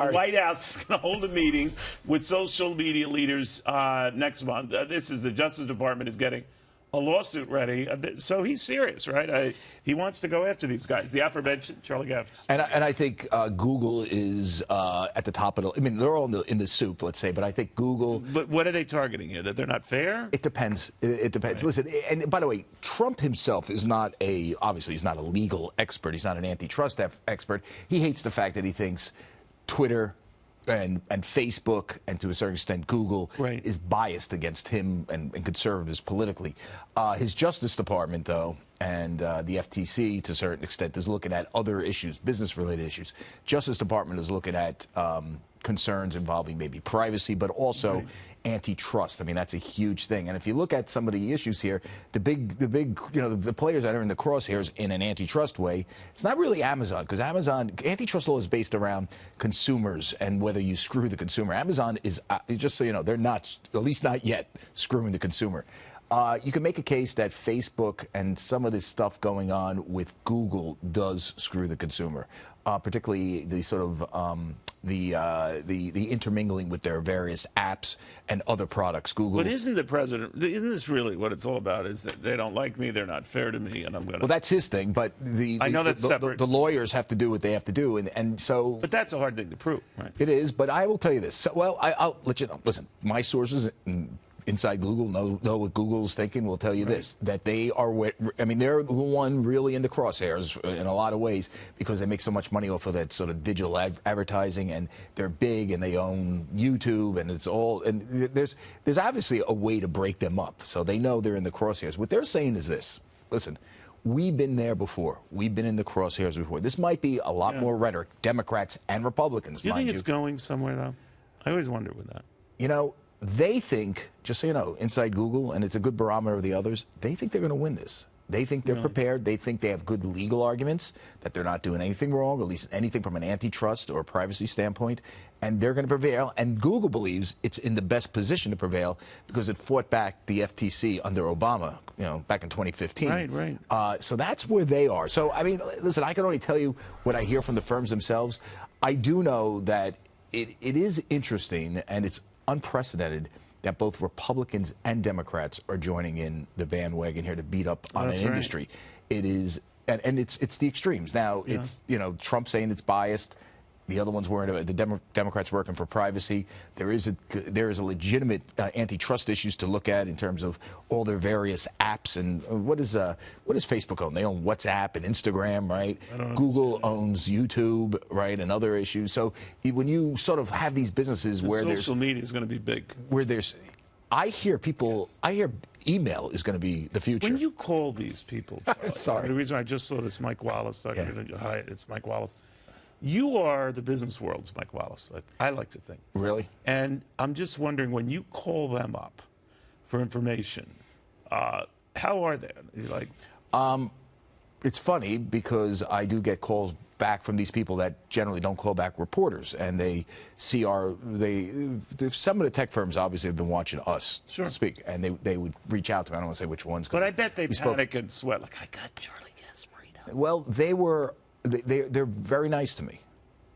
The White House is going to hold a meeting with social media leaders next month. This is the Justice Department is getting a lawsuit ready. So he's serious, right? He wants to go after these guys. The aforementioned Charlie Gaffs. And I think Google is at the top of the. I mean, they're all in the soup, let's say. But I think Google. But what are they targeting here? That they're not fair? It depends. It depends. Right. Listen, and by the way, Trump himself is not obviously he's not a legal expert. He's not an antitrust expert. He hates the fact that he thinks Twitter and Facebook, and to a certain extent Google, right, is biased against him and conservatives politically. His Justice Department, though, and the FTC, to a certain extent, is looking at other issues, business-related issues. Justice Department is looking at concerns involving maybe privacy, but also right, antitrust. I mean, that's a huge thing. And if you look at some of the issues here, the big, the players that are in the crosshairs in an antitrust way, it's not really Amazon, because Amazon, antitrust law is based around consumers and whether you screw the consumer. Amazon is, just so you know, they're not, at least not yet, screwing the consumer. You can make a case that Facebook and some of this stuff going on with Google does screw the consumer, particularly the sort of the intermingling with their various apps and other products. Google. But isn't isn't this really what it's all about? Is that they don't like me, they're not fair to me, and I'm going to. Well, that's his thing, but I know that's separate. The lawyers have to do what they have to do, and so. But that's a hard thing to prove, right? It is, but I will tell you this. So, well, I'll let you know. Listen, my sources inside Google know what Google's thinking. Will tell you right, this, that they are, I mean, they're the one really in the crosshairs in a lot of ways because they make so much money off of that sort of digital advertising, and they're big, and they own YouTube, and it's all, and there's obviously a way to break them up. So they know they're in the crosshairs. What they're saying is this: listen, we've been there before. We've been in the crosshairs before. This might be a lot more rhetoric, Democrats and Republicans. Do you think it's going somewhere, though? I always wonder with that. You know, they think, just so you know, inside Google, and it's a good barometer of the others, they think they're going to win this. They think they're prepared. They think they have good legal arguments, that they're not doing anything wrong, or at least anything from an antitrust or privacy standpoint, and they're going to prevail. And Google believes it's in the best position to prevail because it fought back the FTC under Obama, back in 2015. Right, right. So that's where they are. So, I mean, listen, I can only tell you what I hear from the firms themselves. I do know that it is interesting, and it's unprecedented that both Republicans and Democrats are joining in the bandwagon here to beat up on an industry. It is, and it's the extremes. Now, it's, Trump saying it's biased. The other ones weren't. The Democrats working for privacy. There is a legitimate antitrust issues to look at in terms of all their various apps. And what does Facebook own? They own WhatsApp and Instagram, right? Google owns YouTube, right, and other issues. So when you sort of have these businesses where social media is going to be big, where I hear email is going to be the future. When you call these people, I'm sorry. The reason I just saw this Mike Wallace documentary. Hi, it's Mike Wallace. You are the business world's Mike Wallace, I like to think. Really? And I'm just wondering, when you call them up for information, how are they? You're like, it's funny because I do get calls back from these people that generally don't call back reporters, and they see some of the tech firms obviously have been watching us speak, and they would reach out to me. I don't want to say which ones. But I bet they panic and sweat. Like, I got Charlie Gaffs right now. Well, they're very nice to me.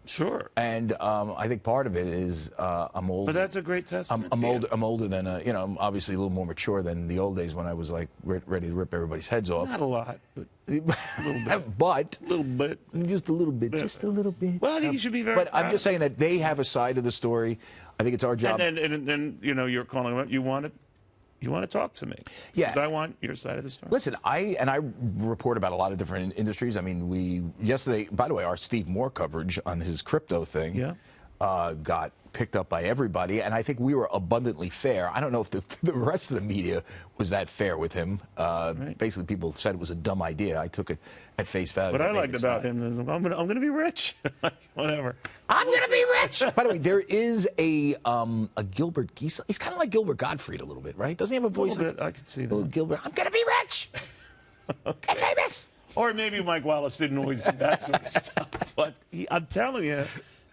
Sure. And I think part of it is I'm old. But that's a great testament. I'm older than I'm obviously a little more mature than the old days when I was like ready to rip everybody's heads off. Not a lot, but a little bit. But a little bit. Just a little bit. Just a little bit. Well, I think you should be very But I'm just saying that they have a side of the story. I think it's our job. And then you're calling them up. You want to talk to me? Yeah. Because I want your side of the story. Listen, I report about a lot of different industries. I mean, yesterday, by the way, our Steve Moore coverage on his crypto thing got picked up by everybody, and I think we were abundantly fair. I don't know if the rest of the media was that fair with him. Basically, people said it was a dumb idea. I took it at face value. What I liked about him is, I'm going to be rich. Whatever. I'm going to be rich. By the way, there is a Gilbert. He's kind of like Gilbert Gottfried a little bit, right? Doesn't he have a voice? A little bit. I could see that. Gilbert. I'm going to be rich. And famous. Or maybe Mike Wallace didn't always do that sort of stuff. But I'm telling you,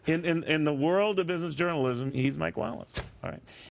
in the world of business journalism, he's Mike Wallace. All right.